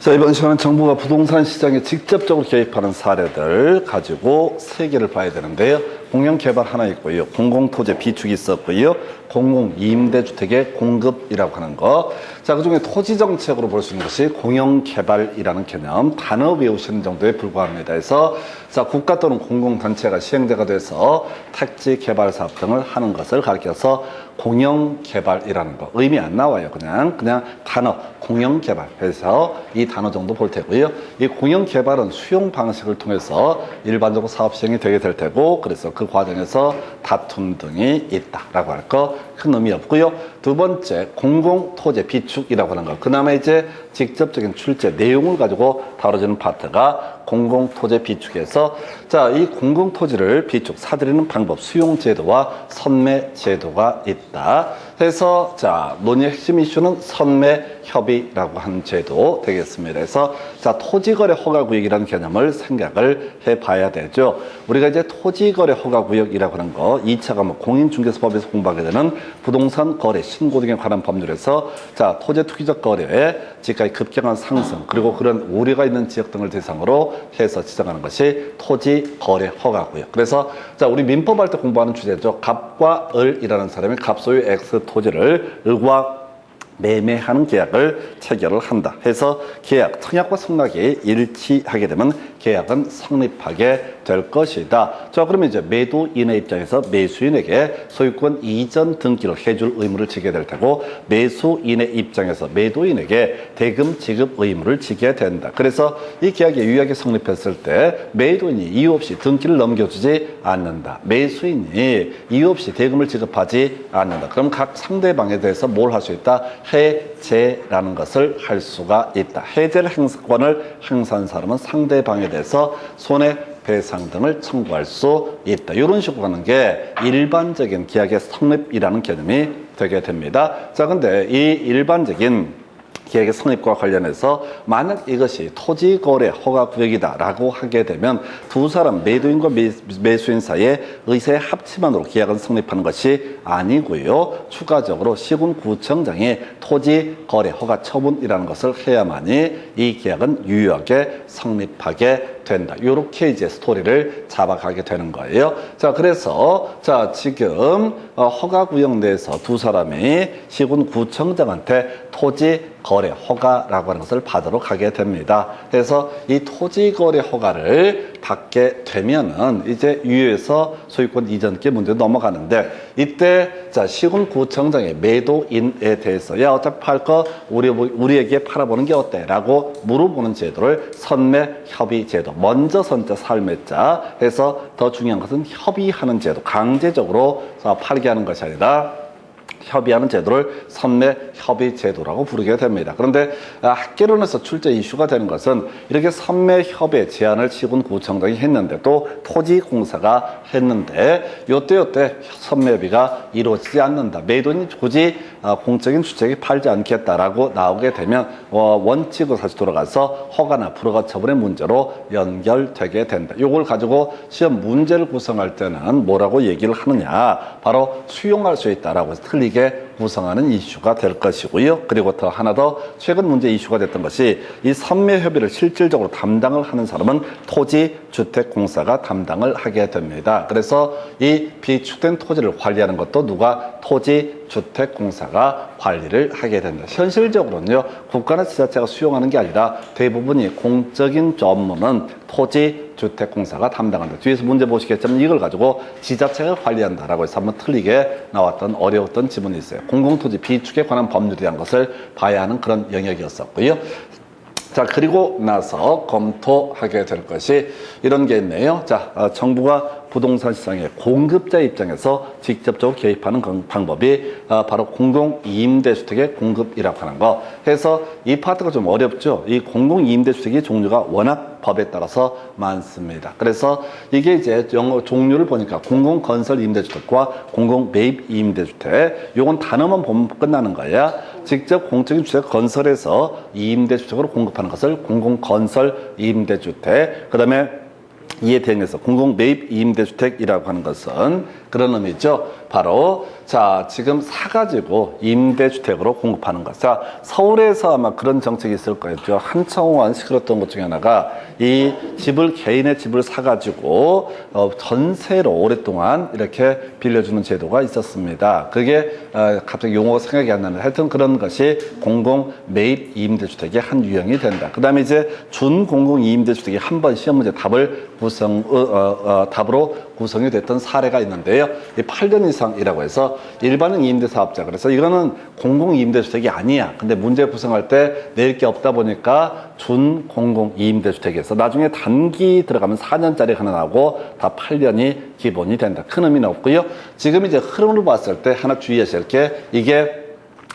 자, 이번 시간은 정부가 부동산 시장에 직접적으로 개입하는 사례들 가지고 세 개를 봐야 되는데요. 공영개발 하나 있고요. 공공토지 비축이 있었고요. 공공임대주택의 공급이라고 하는 거. 자, 그중에 토지정책으로 볼 수 있는 것이 공영개발이라는 개념, 단어 외우시는 정도에 불과합니다. 그래서 자, 국가 또는 공공단체가 시행자가 돼서 택지 개발 사업 등을 하는 것을 가리켜서 공영개발이라는 거. 의미 안 나와요. 그냥 단어 공영개발 해서 이 단어 정도 볼 테고요. 이 공영개발은 수용 방식을 통해서 일반적으로 사업 시행이 되게 될 테고, 그래서 그 과정에서 다툼 등이 있다라고 할 거 큰 의미 없고요. 두 번째, 공공토지 비축이라고 하는 거. 그나마 이제 직접적인 출제 내용을 가지고 다뤄지는 파트가 공공토지 비축에서 자, 이 공공토지를 비축 사들이는 방법, 수용제도와 선매제도가 있다. 그래서 자, 논의의 핵심 이슈는 선매협의라고 하는 제도 되겠습니다. 그래서 자, 토지거래 허가구역이라는 개념을 생각을 해봐야 되죠. 우리가 이제 토지거래 허가구역이라고 하는 거 2차 과목 공인중개사법에서 공부하게 되는 부동산 거래 신고 등에 관한 법률에서 자, 토지 투기적 거래에 지금까지 급격한 상승 그리고 그런 우려가 있는 지역 등을 대상으로 해서 지정하는 것이 토지 거래 허가구역. 그래서 자, 우리 민법할 때 공부하는 주제죠. 갑과 을이라는 사람이 갑소유 X 토지를 을과 매매하는 계약을 체결을 한다 해서 계약 청약과 성락이 일치하게 되면 계약은 성립하게 될 것이다. 자, 그러면 이제 매도인의 입장에서 매수인에게 소유권 이전 등기를 해줄 의무를 지게 될 테고, 매수인의 입장에서 매도인에게 대금 지급 의무를 지게 된다. 그래서 이 계약이 유효하게 성립했을 때 매도인이 이유 없이 등기를 넘겨주지 않는다. 매수인이 이유 없이 대금을 지급하지 않는다. 그럼 각 상대방에 대해서 뭘 할 수 있다? 해제라는 것을 할 수가 있다. 해제를 행사권을 행사한 사람은 상대방에 대해서 손해배상 등을 청구할 수 있다. 이런 식으로 하는 게 일반적인 계약의 성립이라는 개념이 되게 됩니다. 자, 근데 이 일반적인 계약의 성립과 관련해서 만약 이것이 토지거래 허가구역이다라고 하게 되면 두 사람 매도인과 매수인 사이에 의사의 합치만으로 계약은 성립하는 것이 아니고요. 추가적으로 시군구청장이 토지거래 허가 처분이라는 것을 해야만이 이 계약은 유효하게 성립하게 된다. 이렇게 이제 스토리를 잡아가게 되는 거예요. 자, 그래서 자, 지금 허가구역 내에서 두 사람이 시군구청장한테 토지거래 허가라고 하는 것을 받으러 가게 됩니다. 그래서 이 토지거래 허가를 받게 되면은 이제 유효해서 소유권 이전께 문제 넘어가는데, 이때 자, 시군구청장의 매도인에 대해서 야, 어차피 팔 거 우리에게 팔아보는 게 어때? 라고 물어보는 제도를 선매협의 제도, 먼저 선자 살매자 해서 더 중요한 것은 협의하는 제도, 강제적으로 팔게 하는 것이 아니라 협의하는 제도를 선매협의 제도라고 부르게 됩니다. 그런데 학계론에서 출제 이슈가 되는 것은 이렇게 선매협의 제안을 시군구청장이 했는데 또 토지공사가 했는데 요때 선매협의가 이루어지지 않는다. 매도인이 굳이 공적인 주택이 팔지 않겠다라고 나오게 되면 원칙으로 다시 돌아가서 허가나 불허가 처분의 문제로 연결되게 된다. 이걸 가지고 시험 문제를 구성할 때는 뭐라고 얘기를 하느냐, 바로 수용할 수 있다라고 해서 틀리게 구성하는 이슈가 될 것이고요. 그리고 더 하나 더 최근 문제 이슈가 됐던 것이 이 선매협의를 실질적으로 담당을 하는 사람은 토지주택공사가 담당을 하게 됩니다. 그래서 이 비축된 토지를 관리하는 것도 누가? 토지주택공사가 관리를 하게 된다. 현실적으로는요, 국가나 지자체가 수용하는 게 아니라 대부분이 공적인 업무는 토지주택공사가 담당한다. 뒤에서 문제 보시겠지만 이걸 가지고 지자체가 관리한다라고 해서 한번 틀리게 나왔던 어려웠던 지문이 있어요. 공공토지 비축에 관한 법률이라는 것을 봐야 하는 그런 영역이었었고요. 자, 그리고 나서 검토하게 될 것이 이런 게 있네요. 자, 정부가 부동산 시장의 공급자 입장에서 직접적으로 개입하는 방법이 바로 공공임대주택의 공급이라고 하는 거 해서 이 파트가 좀 어렵죠. 이 공공임대주택의 종류가 워낙 법에 따라서 많습니다. 그래서 이게 이제 영어 종류를 보니까 공공건설임대주택과 공공매입임대주택, 요건 단어만 보면 끝나는 거야. 직접 공적인 주택 건설해서 임대주택으로 공급하는 것을 공공건설임대주택, 그 다음에 이에 대응해서 공공 매입 임대주택이라고 하는 것은 그런 의미죠. 바로 자 지금 사가지고 임대주택으로 공급하는 것. 자 서울에서 아마 그런 정책이 있을 거였죠. 한창원 시끄럽던 것 중에 하나가 이 집을 개인의 집을 사가지고 전세로 오랫동안 이렇게 빌려주는 제도가 있었습니다. 그게 갑자기 용어가 생각이 안 나는데 하여튼 그런 것이 공공 매입 임대주택의 한 유형이 된다. 그 다음에 이제 준공공 임대주택이 한 번 시험 문제 답으로 구성이 됐던 사례가 있는데요. 이 8년 이상이라고 해서 일반인 임대사업자. 그래서 이거는 공공 임대주택이 아니야. 근데 문제 구성할 때 낼 게 없다 보니까 준공공 임대주택에서 나중에 단기 들어가면 4년짜리 하나 나오고 다 8년이 기본이 된다. 큰 의미는 없고요. 지금 이제 흐름을 봤을 때 하나 주의하실 게 이게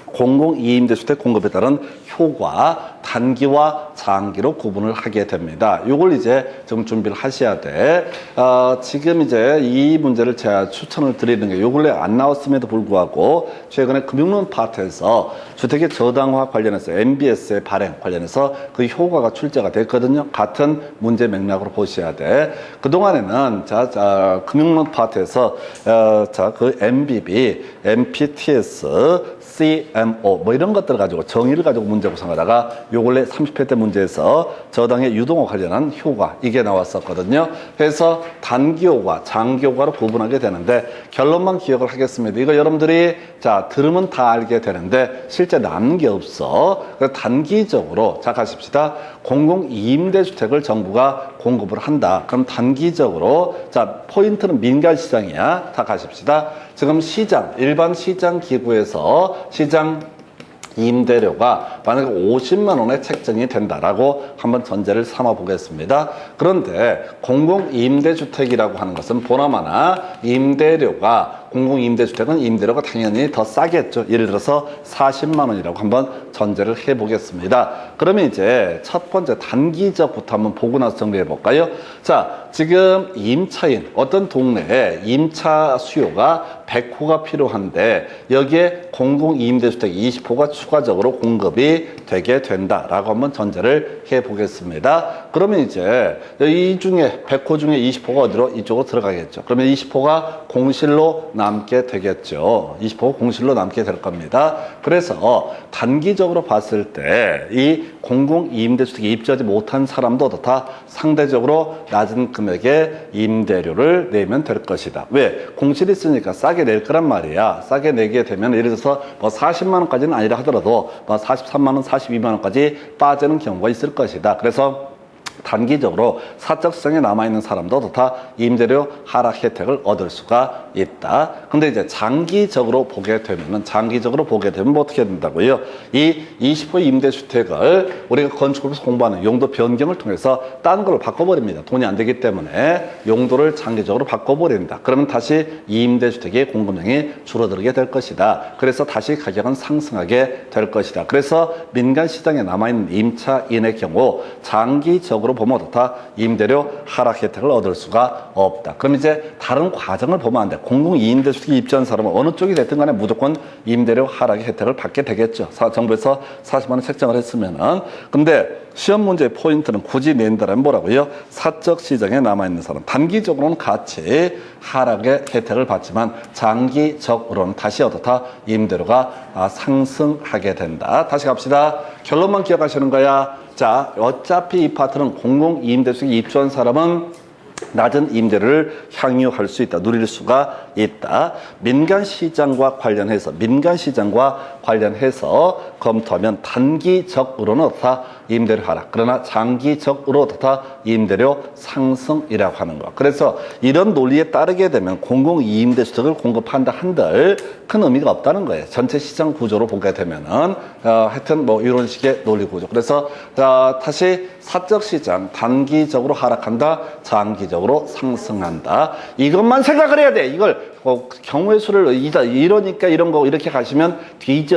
공공 임대주택 공급에 따른 효과 단기와 장기로 구분을 하게 됩니다. 이걸 이제 좀 준비를 하셔야 돼. 지금 이제 이 문제를 제가 추천을 드리는 게 요 근래 안 나왔음에도 불구하고 최근에 금융론 파트에서 주택의 저당화 관련해서 MBS의 발행 관련해서 그 효과가 출제가 됐거든요. 같은 문제 맥락으로 보셔야 돼. 그동안에는 금융론 파트에서 그 MBB, MPTS, CMO 뭐 이런 것들을 가지고 정의를 가지고 문제 구성하다가 요 근래 30회 때 문제에서 저당의 유동화 관련한 효과 이게 나왔었거든요. 그래서 단기 효과, 장기 효과로 구분하게 되는데 결론만 기억을 하겠습니다. 이거 여러분들이 자 들으면 다 알게 되는데 실제 남는 게 없어. 그래서 단기적으로 자 가십시다. 공공 임대주택을 정부가 공급을 한다. 그럼 단기적으로 자 포인트는 민간 시장이야. 다 가십시다. 지금 시장, 일반 시장 기구에서 시장 임대료가 만약에 50만 원에 책정이 된다라고 한번 전제를 삼아 보겠습니다. 그런데 공공 임대주택이라고 하는 것은 보나마나 임대료가 공공임대주택은 임대료가 당연히 더 싸겠죠. 예를 들어서 40만 원이라고 한번 전제를 해보겠습니다. 그러면 이제 첫 번째 단기적부터 한번 보고 나서 정리해 볼까요? 자, 지금 임차인, 어떤 동네에 임차 수요가 100호가 필요한데 여기에 공공임대주택 20호가 추가적으로 공급이 되게 된다라고 한번 전제를 해보겠습니다. 그러면 이제 이 중에 100호 중에 20호가 어디로? 이쪽으로 들어가겠죠. 그러면 20호가 공실로 남게 되겠죠. 20호 공실로 남게 될 겁니다. 그래서 단기적으로 봤을 때 이 공공임대주택에 입주하지 못한 사람도 다 상대적으로 낮은 금액의 임대료를 내면 될 것이다. 왜? 공실이 있으니까 싸게 낼 거란 말이야. 싸게 내게 되면 예를 들어서 뭐 40만 원까지는 아니라 하더라도 뭐 43만 원, 42만 원까지 빠지는 경우가 있을 것이다. 그래서 단기적으로 사적 시장에 남아있는 사람도 다 임대료 하락 혜택을 얻을 수가 있다. 근데 이제 장기적으로 보게 되면 뭐 어떻게 된다고요? 이 20호 임대주택을 우리가 건축업에서 공부하는 용도 변경을 통해서 딴 걸로 바꿔버립니다. 돈이 안 되기 때문에 용도를 장기적으로 바꿔버린다. 그러면 다시 임대주택의 공급량이 줄어들게 될 것이다. 그래서 다시 가격은 상승하게 될 것이다. 그래서 민간 시장에 남아있는 임차인의 경우 장기적으로 보면 다 임대료 하락 혜택을 얻을 수가 없다. 그럼 이제 다른 과정을 보면 안 돼. 공공임대주택에 입주한 사람은 어느 쪽이 됐든 간에 무조건 임대료 하락의 혜택을 받게 되겠죠. 정부에서 40만 원 책정을 했으면은. 근데 시험 문제의 포인트는 굳이 낸다면 뭐라고요? 사적 시장에 남아있는 사람. 단기적으로는 같이 하락의 혜택을 받지만 장기적으로는 다시 어떻다? 임대료가 상승하게 된다. 다시 갑시다. 결론만 기억하시는 거야. 자, 어차피 이 파트는 공공임대주택에 입주한 사람은 낮은 임대료를 향유할 수 있다. 누릴 수가 있다. 민간 시장과 관련해서 검토하면 단기적으로는 어떻다? 임대료 하락. 그러나 장기적으로 어떻다? 임대료 상승이라고 하는 거. 그래서 이런 논리에 따르게 되면 공공임대주택을 공급한다 한들 큰 의미가 없다는 거예요. 전체 시장 구조로 보게 되면은 하여튼 뭐 이런 식의 논리 구조. 그래서 다시 사적 시장 단기적으로 하락한다. 장기적으로 상승한다. 이것만 생각을 해야 돼. 이걸 경우의 수를 이러니까 이런 거 이렇게 가시면 뒤져.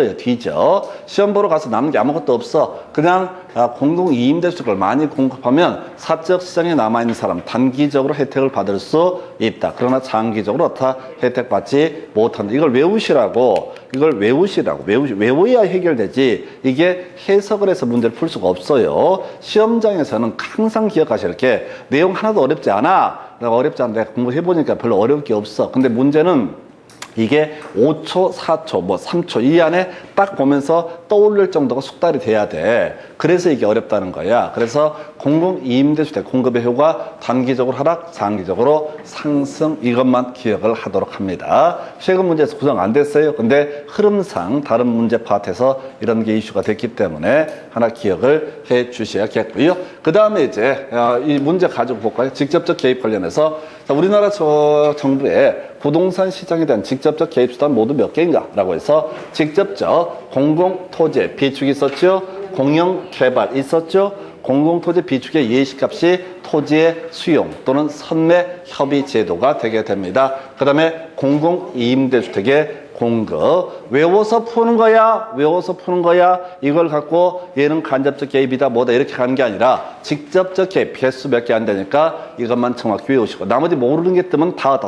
시험 보러 가서 남는 게 아무것도 없어. 그냥 공공임대주택을 많이 공급하면 사적 시장에 남아있는 사람 단기적으로 혜택을 받을 수 있다. 그러나 장기적으로 혜택 받지 못한다. 이걸 외우시라고 이걸 외우시라고. 외워야 해결되지. 이게 해석을 해서 문제를 풀 수가 없어요. 시험장에서는 항상 기억하실 게 내용 하나도 어렵지 않아. 내가 어렵지 않은데 공부해보니까 별로 어려울 게 없어. 근데 문제는 이게 5초, 4초, 뭐 3초 이 안에 딱 보면서 떠올릴 정도가 숙달이 돼야 돼. 그래서 이게 어렵다는 거야. 그래서 공공임대주택 공급의 효과 단기적으로 하락, 장기적으로 상승 이것만 기억을 하도록 합니다. 최근 문제에서 구성 안 됐어요. 근데 흐름상 다른 문제 파트에서 이런 게 이슈가 됐기 때문에 하나 기억을 해 주셔야겠고요. 그 다음에 이제 이 문제 가지고 볼까요? 직접적 개입 관련해서 우리나라 정부의 부동산 시장에 대한 직접적 개입 수단 모두 몇 개인가? 라고 해서 직접적 공공토지 비축이 있었죠. 공영개발 있었죠. 공공토지 비축의 예시값이 토지의 수용 또는 선매 협의 제도가 되게 됩니다. 그 다음에 공공임대주택의 공급. 외워서 푸는 거야? 외워서 푸는 거야? 이걸 갖고 얘는 간접적 개입이다 뭐다 이렇게 가는 게 아니라 직접적 개입 개수 몇 개 안 되니까 이것만 정확히 외우시고 나머지 모르는 게 뜨면 다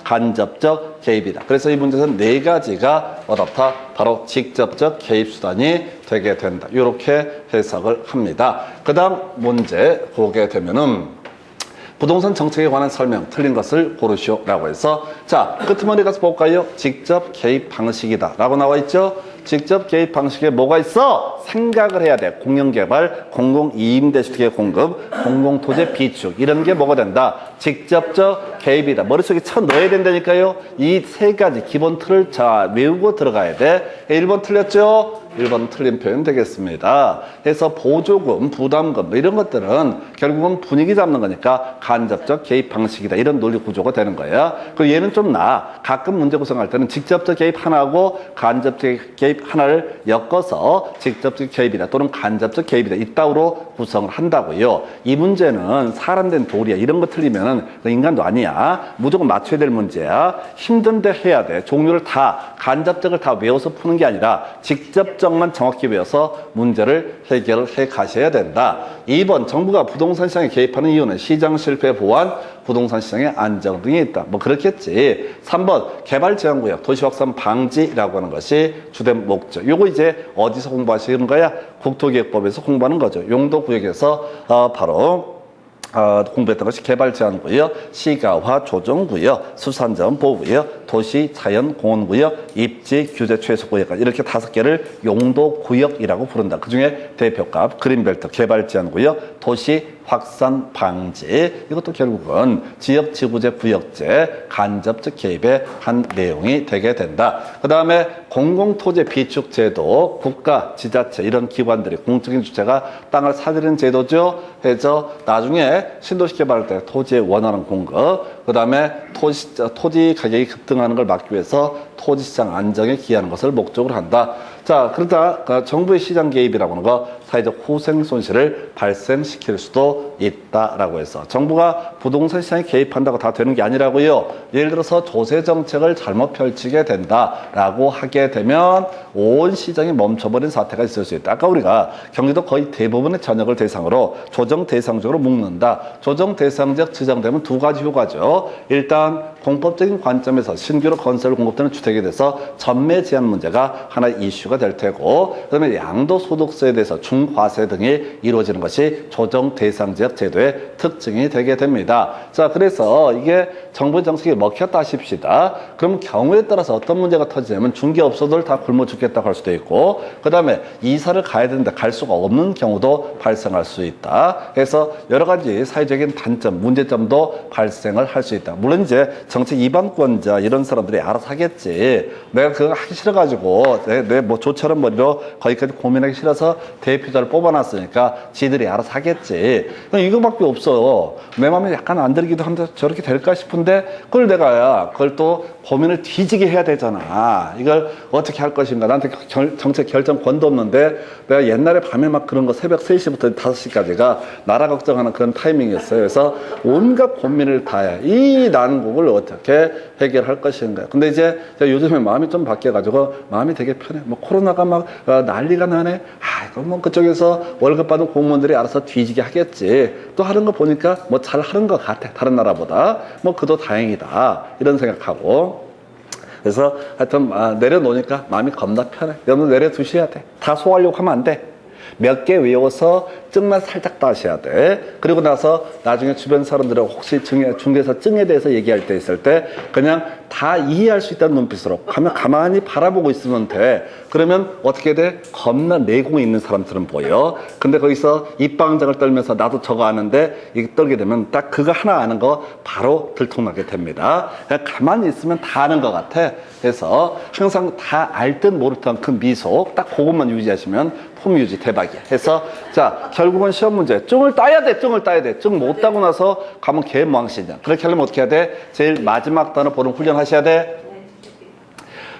간접적 개입이다. 그래서 이 문제에서는 네 가지가 어떻다? 바로 직접적 개입 수단이 되게 된다. 이렇게 해석을 합니다. 그 다음 문제 보게 되면은 부동산 정책에 관한 설명 틀린 것을 고르시오 라고 해서 자 끝머리 가서 볼까요? 직접 개입 방식이다 라고 나와 있죠. 직접 개입 방식에 뭐가 있어? 생각을 해야 돼. 공영개발, 공공이임대주택의 공급, 공공토지 비축 이런 게 뭐가 된다? 직접적 개입이다. 머릿속에 쳐 넣어야 된다니까요. 이 세 가지 기본 틀을 자 외우고 들어가야 돼. 1번 틀렸죠? 1번 틀린 표현 되겠습니다. 그래서 보조금, 부담금 이런 것들은 결국은 분위기 잡는 거니까 간접적 개입 방식이다. 이런 논리 구조가 되는 거예요. 그리고 얘는 좀 나아. 가끔 문제 구성할 때는 직접적 개입 하나하고 간접적 개입 하나를 엮어서 직접적 개입이다 또는 간접적 개입이다. 이따위로 구성을 한다고요. 이 문제는 사람 된 도리야. 이런 거 틀리면 인간도 아니야. 무조건 맞춰야 될 문제야. 힘든데 해야 돼. 종류를 다 간접적을 다 외워서 푸는 게 아니라 직접적만 정확히 외워서 문제를 해결해 가셔야 된다. 2번 정부가 부동산 시장에 개입하는 이유는 시장 실패 보완, 부동산 시장의 안정 등이 있다. 뭐 그렇겠지. 3번 개발 제한구역, 도시 확산 방지라고 하는 것이 주된 목적. 요거 이제 어디서 공부하시는 거야? 국토기획법에서 공부하는 거죠. 용도구역에서 바로 공부했던 것이 개발 제한구역, 시가화 조정구역, 수산자원 보호구역, 도시 자연공원구역, 입지 규제 최소구역까지 이렇게 5개를 용도구역이라고 부른다. 그중에 대표값, 그린벨트, 개발 제한구역, 도시 확산 방지 이것도 결국은 지역지구제 구역제 간접적 개입의 한 내용이 되게 된다. 그 다음에 공공토지 비축제도 국가, 지자체 이런 기관들이 공적인 주체가 땅을 사들이는 제도죠. 해서 나중에 신도시 개발할 때 토지의 원활한 공급 그 다음에 토지 가격이 급등하는 걸 막기 위해서 토지시장 안정에 기여하는 것을 목적으로 한다. 자, 그러다 정부의 시장 개입이라고 하는 거 사회적 후생 손실을 발생시킬 수도 있다라고 해서 정부가 부동산 시장에 개입한다고 다 되는 게 아니라고요. 예를 들어서 조세 정책을 잘못 펼치게 된다라고 하게 되면 온 시장이 멈춰버린 사태가 있을 수 있다. 아까 우리가 경기도 거의 대부분의 전역을 대상으로 조정 대상적으로 묶는다. 조정 대상적 지정되면 두 가지 효과죠. 일단 공법적인 관점에서 신규로 건설 공급되는 주택에 대해서 전매 제한 문제가 하나의 이슈가 될 테고 그다음에 양도소득세에 대해서 중과세 등이 이루어지는 것이 조정 대상지역 제도의 특징이 되게 됩니다. 자, 그래서 이게 정부 정책이 먹혔다 하십시다. 그럼 경우에 따라서 어떤 문제가 터지냐면 중개업소들 다 굶어 죽겠다고 할 수도 있고 그 다음에 이사를 가야 되는데 갈 수가 없는 경우도 발생할 수 있다. 그래서 여러 가지 사회적인 단점, 문제점도 발생을 할 수 있다. 물론 이제 정책 위반권자 이런 사람들이 알아서 하겠지. 내가 그거 하기 싫어가지고 내 뭐 조처럼 머리로 거기까지 고민하기 싫어서 대표자를 뽑아놨으니까 지들이 알아서 하겠지. 이거밖에 없어. 내 마음에 약간 안 들기도 한데 저렇게 될까 싶은데 그걸 내가 그걸 또 고민을 뒤지게 해야 되잖아. 이걸 어떻게 할 것인가. 나한테 정책 결정권도 없는데 내가 옛날에 밤에 막 그런 거 새벽 3시부터 5시까지가 나라 걱정하는 그런 타이밍이었어요. 그래서 온갖 고민을 다 해. 이 난국을 어떻게 해결할 것인가. 근데 이제 요즘에 마음이 좀 바뀌어가지고 마음이 되게 편해. 뭐 코로나가 막 난리가 나네. 이거 뭐 그쪽에서 월급 받은 공무원들이 알아서 뒤지게 하겠지. 또 하는 거 보니까 뭐 잘 하는 것 같아. 다른 나라보다. 뭐 그도 다행이다. 이런 생각하고. 그래서 하여튼 내려놓으니까 마음이 겁나 편해. 여러분 내려두셔야 돼. 다 소화하려고 하면 안 돼. 몇 개 외워서 증만 살짝 따셔야 돼. 그리고 나서 나중에 주변 사람들하고 혹시 중개사 증에 대해서 얘기할 때 있을 때 그냥 다 이해할 수 있다는 눈빛으로 가만히 바라보고 있으면 돼. 그러면 어떻게 돼? 겁나 내공이 있는 사람처럼 보여. 근데 거기서 입방장을 떨면서 나도 저거 아는데 이게 떨게 되면 딱 그거 하나 아는 거 바로 들통나게 됩니다. 그냥 가만히 있으면 다 아는 것 같아. 그래서 항상 다 알 듯 모를 듯한 그 미소 딱 그것만 유지하시면 폼 유지 대박이야. 해서 자 결국은 시험 문제 증을 따야 돼. 증을 따야 돼. 증 못 따고 나서 가면 개망신이야. 그렇게 하려면 어떻게 해야 돼? 제일 마지막 단어 보는 훈련 하셔야 돼.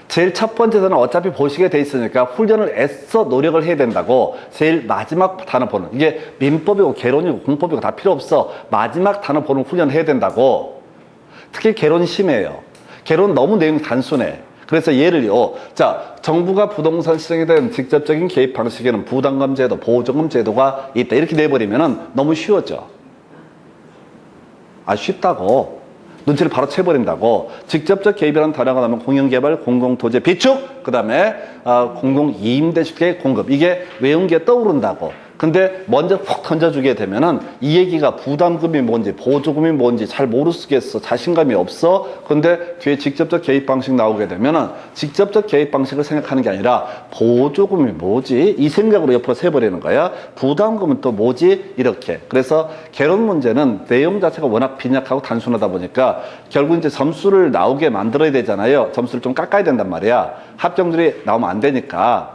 제일 첫 번째 단어 어차피 보시게 돼 있으니까 훈련을 애써 노력을 해야 된다고. 제일 마지막 단어 보는, 이게 민법이고 개론이고 공법이고 다 필요 없어. 마지막 단어 보는 훈련 해야 된다고. 특히 개론이 심해요. 개론 너무 내용이 단순해. 그래서 예를요, 자, 정부가 부동산 시장에 대한 직접적인 개입 방식에는 부담금 제도, 보조금 제도가 있다. 이렇게 내버리면은 너무 쉬워져. 쉽다고. 눈치를 바로 채버린다고. 직접적 개입이라는 단어가 나오면 공영개발, 공공토지 비축, 그 다음에 공공이임대주택 공급. 이게 외운 게 떠오른다고. 근데 먼저 훅 던져주게 되면은 이 얘기가 부담금이 뭔지 보조금이 뭔지 잘 모르겠어. 자신감이 없어. 근데 뒤에 직접적 개입 방식 나오게 되면은 직접적 개입 방식을 생각하는 게 아니라 보조금이 뭐지? 이 생각으로 옆으로 세버리는 거야. 부담금은 또 뭐지? 이렇게. 그래서 개론 문제는 내용 자체가 워낙 빈약하고 단순하다 보니까 결국 이제 점수를 나오게 만들어야 되잖아요. 점수를 좀 깎아야 된단 말이야. 합정들이 나오면 안 되니까.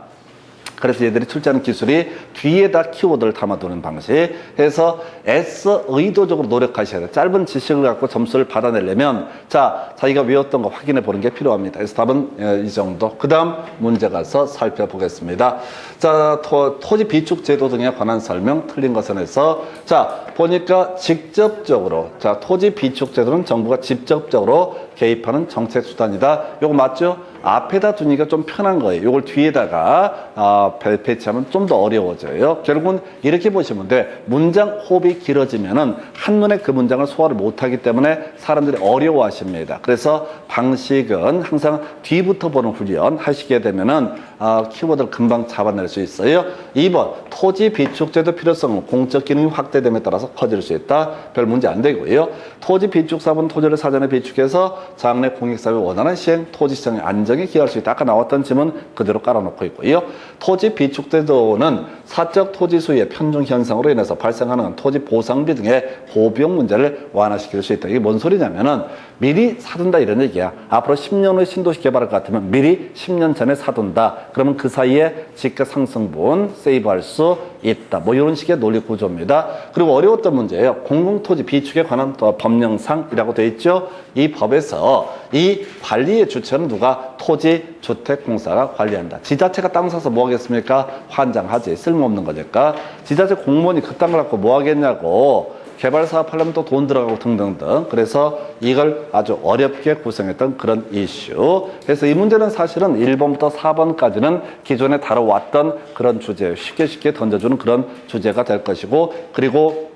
그래서 얘들이 출제하는 기술이 뒤에다 키워드를 담아두는 방식 해서 애써 의도적으로 노력하셔야 돼요. 짧은 지식을 갖고 점수를 받아내려면 자, 자기가 외웠던 거 확인해 보는 게 필요합니다. 그래서 답은 이 정도. 그 다음 문제 가서 살펴보겠습니다. 자, 토지 비축 제도 등에 관한 설명 틀린 것은 해서 자, 보니까 직접적으로 자, 토지 비축 제도는 정부가 직접적으로 개입하는 정책 수단이다. 요거 맞죠? 앞에다 두니까 좀 편한 거예요. 이걸 뒤에다가 배치하면 좀 더 어려워져요. 결국은 이렇게 보시면 돼. 문장 호흡이 길어지면은 한눈에 그 문장을 소화를 못하기 때문에 사람들이 어려워하십니다. 그래서 방식은 항상 뒤부터 보는 훈련 하시게 되면은 키워드를 금방 잡아낼 수 있어요. 2번 토지 비축제도 필요성은 공적 기능이 확대됨에 따라서 커질 수 있다. 별 문제 안 되고요. 토지 비축사업은 토지를 사전에 비축해서 장래 공익사업의 원활한 시행, 토지 시장의 안정에 기여할 수 있다. 아까 나왔던 질문 그대로 깔아놓고 있고요. 토지 비축제도는 사적 토지 소유의 편중 현상으로 인해서 발생하는 토지 보상비 등의 보비용 문제를 완화시킬 수 있다. 이게 뭔 소리냐면은 미리 사둔다 이런 얘기야. 앞으로 10년 후에 신도시 개발할 것 같으면 미리 10년 전에 사둔다. 그러면 그 사이에 집가 상승분 세이브할 수 있다. 뭐 이런 식의 논리 구조입니다. 그리고 어려웠던 문제예요. 공공토지 비축에 관한 법령상이라고 되어 있죠. 이 법에서 이 관리의 주체는 누가? 토지주택공사가 관리한다. 지자체가 땅 사서 뭐 하겠습니까? 환장하지. 쓸모없는 거니까. 지자체 공무원이 그 땅을 갖고 뭐 하겠냐고. 개발 사업 하려면 또 돈 들어가고 등등등. 그래서 이걸 아주 어렵게 구성했던 그런 이슈. 그래서 이 문제는 사실은 1번부터 4번까지는 기존에 다뤄왔던 그런 주제예요. 쉽게 던져주는 그런 주제가 될 것이고, 그리고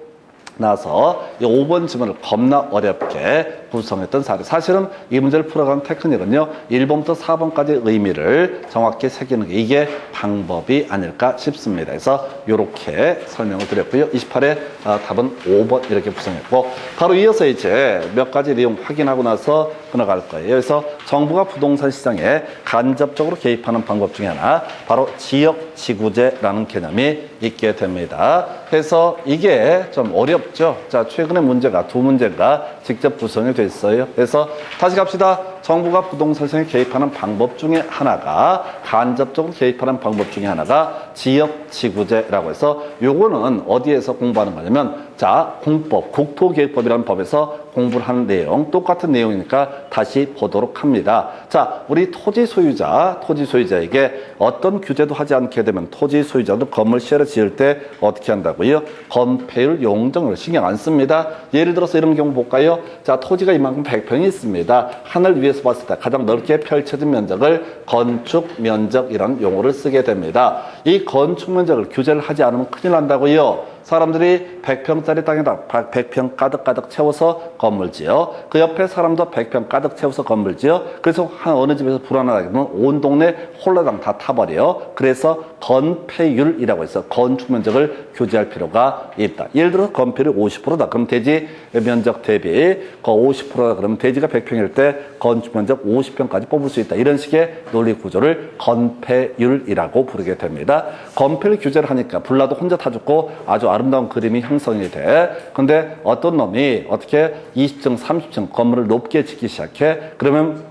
나서 이 5번 지문을 겁나 어렵게 구성했던 사례. 사실은 이 문제를 풀어가는 테크닉은요, 1번부터 4번까지 의미를 정확히 새기는 게 이게 방법이 아닐까 싶습니다. 그래서 이렇게 설명을 드렸고요. 28회 답은 5번 이렇게 구성했고, 바로 이어서 이제 몇 가지 내용 확인하고 나서 끊어갈 거예요. 그래서 정부가 부동산 시장에 간접적으로 개입하는 방법 중에 하나, 바로 지역지구제라는 개념이 있게 됩니다. 그래서 이게 좀 어렵죠. 자, 최근에 문제가 두 문제가 직접 구성이 됐어요. 그래서 다시 갑시다. 정부가 부동산 시장에 개입하는 방법 중에 하나가, 간접적으로 개입하는 방법 중에 하나가 지역지구제라고 해서, 요거는 어디에서 공부하는 거냐면, 자, 공법, 국토기획법이라는 법에서 공부를 하는 내용, 똑같은 내용이니까 다시 보도록 합니다. 자, 우리 토지 소유자에게 어떤 규제도 하지 않게 되면 토지 소유자도 건물 시설을 지을 때 어떻게 한다고요? 건폐율 용적률을 신경 안 씁니다. 예를 들어서 이런 경우 볼까요? 자, 토지가 이만큼 100평이 있습니다. 하늘 위에서 봤을 때 가장 넓게 펼쳐진 면적을 건축 면적이라는 용어를 쓰게 됩니다. 이 건축 면적을 규제를 하지 않으면 큰일 난다고요. 사람들이 100평짜리 땅에다 100평 가득가득 채워서 건물 지어. 그 옆에 사람도 100평 가득 채워서 건물 지어. 그래서 어느 집에서 불안하다 그러면 온 동네 홀라당 다 타버려. 그래서 건폐율이라고 해서 건축 면적을 규제할 필요가 있다. 예를 들어서 건폐율이 50%다. 그럼 대지 면적 대비 그 50%다. 그러면 대지가 100평일 때 건축 면적 50평까지 뽑을 수 있다. 이런 식의 논리 구조를 건폐율이라고 부르게 됩니다. 건폐율 규제를 하니까 불나도 혼자 타 죽고 아주 아름다운 그림이 형성이 돼. 근데 어떤 놈이 어떻게 20층, 30층 건물을 높게 짓기 시작해? 그러면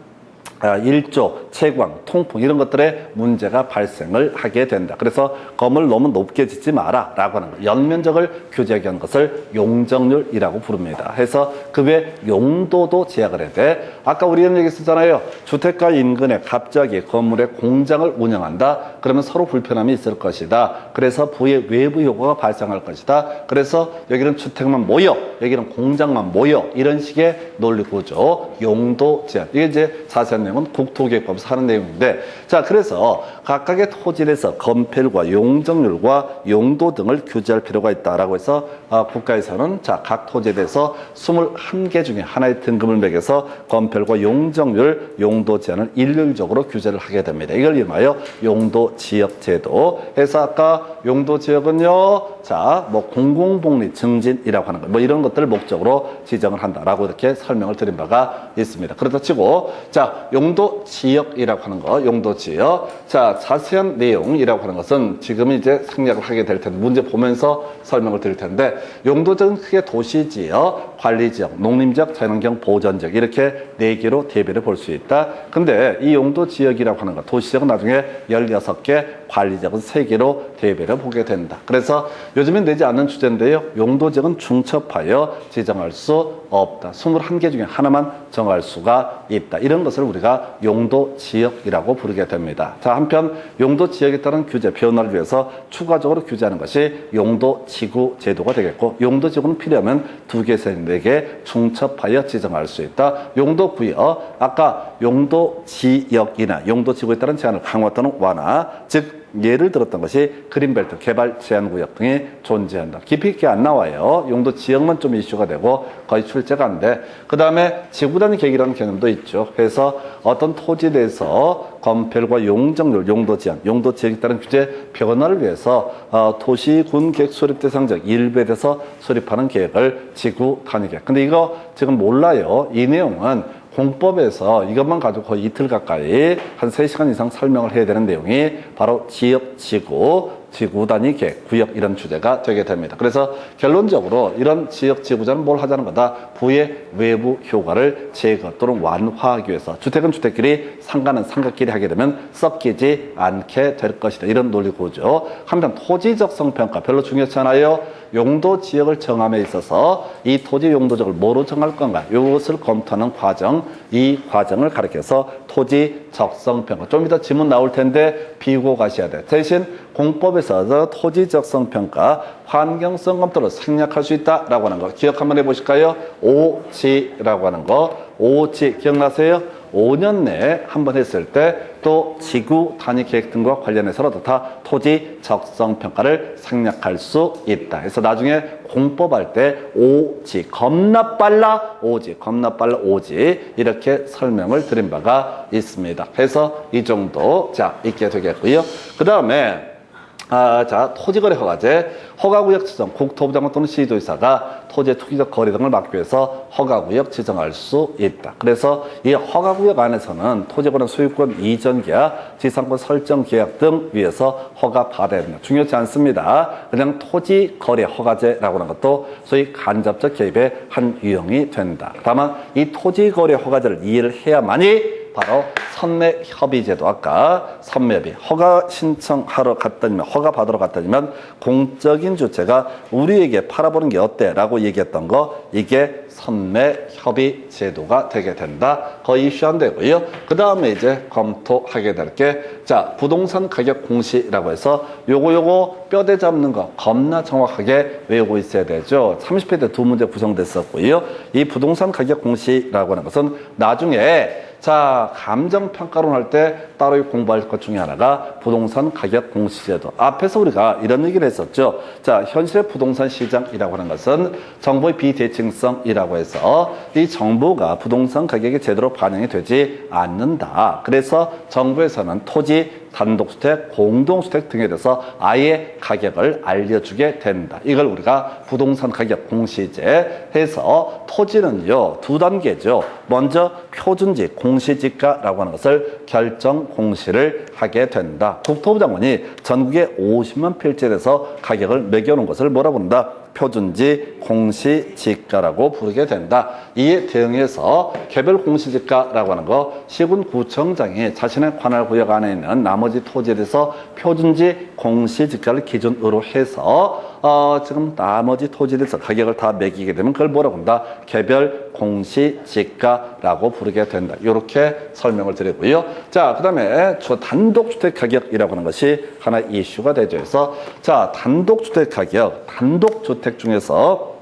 일조, 채광, 통풍 이런 것들에 문제가 발생을 하게 된다. 그래서 건물을 너무 높게 짓지 마라 라고 하는 거. 연면적을 규제하기 위한 것을 용적률이라고 부릅니다. 해서 그 외 용도도 제약을 해야 돼. 아까 우리 이런 얘기 쓰잖아요. 주택가 인근에 갑자기 건물에 공장을 운영한다. 그러면 서로 불편함이 있을 것이다. 그래서 부의 외부 효과가 발생할 것이다. 그래서 여기는 주택만 모여, 여기는 공장만 모여. 이런 식의 논리 구조, 용도 제약. 이게 이제 자세한 내용은 국토기획법에서 하는 내용인데, 자, 그래서 각각의 토지에서 건폐율과 용적률과 용도 등을 규제할 필요가 있다라고 해서 국가에서는 자, 각 토지에 대해서 21개 중에 하나의 등급을 매겨서 건폐율과 용적률, 용도 제한을 일률적으로 규제를 하게 됩니다. 이걸 이름하여 용도지역제도. 해서 아까 용도지역은요, 자, 뭐 공공복리 증진이라고 하는 거, 뭐 이런 것들을 목적으로 지정을 한다라고 이렇게 설명을 드린 바가 있습니다. 그렇다 치고, 자, 용도지역이라고 하는 거, 용도지역. 자, 자세한 내용이라고 하는 것은 지금 이제 생략을 하게 될 텐데, 문제 보면서 설명을 드릴 텐데, 용도지역은 크게 도시지역, 관리지역, 농림지역, 자연환경 보전지역 이렇게 4개로 대비를 볼 수 있다. 근데 이 용도지역이라고 하는 거, 도시지역은 나중에 16개, 관리지역은 3개로 대비를 보게 된다. 그래서 요즘에 내지 않는 주제인데요. 용도지역은 중첩하여 지정할 수 없다. 21개 중에 하나만 정할 수가 있다. 이런 것을 우리가 용도지역이라고 부르게 됩니다. 자, 한편 용도지역에 따른 규제, 변화를 위해서 추가적으로 규제하는 것이 용도지구 제도가 되겠고, 용도지구는 필요하면 2개에서 4개 중첩하여 지정할 수 있다. 용도구역, 아까 용도지역이나 용도지구에 따른 제한을 강화 또는 완화, 즉 예를 들었던 것이 그린벨트, 개발 제한구역 등이 존재한다. 깊이 있게 안 나와요. 용도 지역만 좀 이슈가 되고 거의 출제가 안 돼. 그 다음에 지구단위 계획이라는 개념도 있죠. 그래서 어떤 토지에 대해서 건폐율과 용적률, 용도 제한, 용도 지역에 따른 규제 변화를 위해서 도시군 계획 수립 대상 지역 일부에 대해서 수립하는 계획을 지구 단위 계획. 근데 이거 지금 몰라요. 이 내용은 공법에서 이것만 가지고 거의 이틀 가까이 한 3시간 이상 설명을 해야 되는 내용이 바로 지역, 지구, 지구 단위 계획, 구역 이런 주제가 되게 됩니다. 그래서 결론적으로 이런 지역, 지구자는 뭘 하자는 거다? 부의 외부 효과를 제거 또는 완화하기 위해서 주택은 주택끼리, 상가는 상가끼리 하게 되면 섞이지 않게 될 것이다. 이런 논리 구조. 한편 토지적 성평가 별로 중요치 않아요. 용도 지역을 정함에 있어서 이 토지 용도적을 뭐로 정할 건가? 이것을 검토하는 과정, 이 과정을 가리켜서 토지 적성평가. 좀 이따 지문 나올 텐데 비고 가셔야 돼. 대신 공법에서 토지 적성평가, 환경성 검토를 생략할 수 있다라고 하는 거 기억 한번 해보실까요? 오지라고 하는 거. 오지 기억나세요? 5년 내에 한 번 했을 때 또 지구 단위 계획 등과 관련해서라도 다 토지 적성 평가를 생략할 수 있다. 그래서 나중에 공법할 때 오지 겁나 빨라 오지 겁나 빨라 오지 이렇게 설명을 드린 바가 있습니다. 그래서 이 정도 자 있게 되겠고요. 그 다음에 자, 토지거래 허가제, 허가구역 지정, 국토부 장관 또는 시도의사가 토지의 투기적 거래 등을 막기 위해서 허가구역 지정할 수 있다. 그래서 이 허가구역 안에서는 토지거래 소유권 이전 계약, 지상권 설정 계약 등 위해서 허가 받아야 된다. 중요치 않습니다. 그냥 토지거래 허가제라고 하는 것도 소위 간접적 개입의 한 유형이 된다. 다만 이 토지거래 허가제를 이해를 해야만이 바로 선매협의제도 아까 선매협의 허가 신청하러 갔다니면 허가 받으러 갔다니면 공적인 주체가 우리에게 팔아보는 게 어때? 라고 얘기했던 거 이게 선매협의제도가 되게 된다. 거의 이슈 안 되고요. 그 다음에 이제 검토하게 될 게 자 부동산 가격 공시라고 해서 요거 뼈대 잡는 거 겁나 정확하게 외우고 있어야 되죠. 30회 때 2문제 구성됐었고요. 이 부동산 가격 공시라고 하는 것은 나중에 자, 감정평가론 할 때 따로 공부할 것 중에 하나가 부동산 가격 공시제도. 앞에서 우리가 이런 얘기를 했었죠. 자, 현실의 부동산 시장이라고 하는 것은 정보의 비대칭성이라고 해서 이 정보가 부동산 가격이 제대로 반영이 되지 않는다. 그래서 정부에서는 토지, 단독주택, 공동주택 등에 대해서 아예 가격을 알려주게 된다. 이걸 우리가 부동산 가격 공시제 해서 토지는요, 두 단계죠. 먼저 표준지 공시지가라고 하는 것을 결정 공시를 하게 된다. 국토부 장관이 전국에 50만 필지에 대해서 가격을 매겨놓은 것을 뭐라고 한다? 표준지 공시지가라고 부르게 된다. 이에 대응해서 개별 공시지가라고 하는 거 시군구청장이 자신의 관할구역 안에 있는 나머지 토지에 대해서 표준지 공시지가를 기준으로 해서 지금 나머지 토지에 대해서 가격을 다 매기게 되면 그걸 뭐라고 한다? 개별 공시지가라고 부르게 된다. 이렇게 설명을 드리고요. 자, 그 다음에 단독주택 가격이라고 하는 것이 하나 이슈가 되죠. 그래서 자, 단독주택 가격, 단독주택 중에서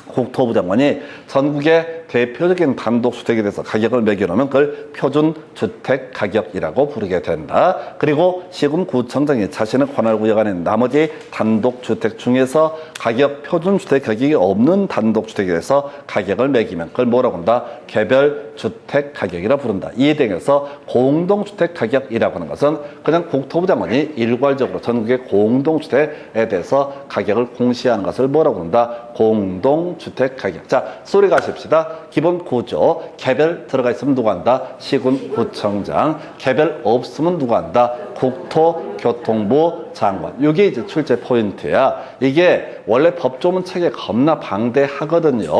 국토부 장관이 전국의 대표적인 단독주택에 대해서 가격을 매겨놓으면 그걸 표준주택 가격이라고 부르게 된다. 그리고 시군구청장이 자신의 관할구역 안에 나머지 단독주택 중에서 가격 표준주택 가격이 없는 단독주택에 대해서 가격을 매기면 그걸 뭐라고 한다? 개별주택 가격이라 부른다. 이에 대해서 공동주택 가격이라고 하는 것은 그냥 국토부 장관이 일괄적으로 전국의 공동주택에 대해서 가격을 공시하는 것을 뭐라고 한다? 공동주택 가격. 자, 소리 가십시다. 기본 구조, 개별 들어가 있으면 누가 한다? 시군구청장. 개별 없으면 누가 한다? 국토교통부 장관. 이게 이제 출제 포인트야. 이게 원래 법조문 책에 겁나 방대하거든요.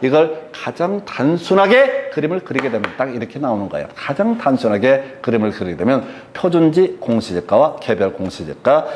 이걸 가장 단순하게 그림을 그리게 되면 딱 이렇게 나오는 거예요. 가장 단순하게 그림을 그리게 되면 표준지 공시지가와 개별 공시지가,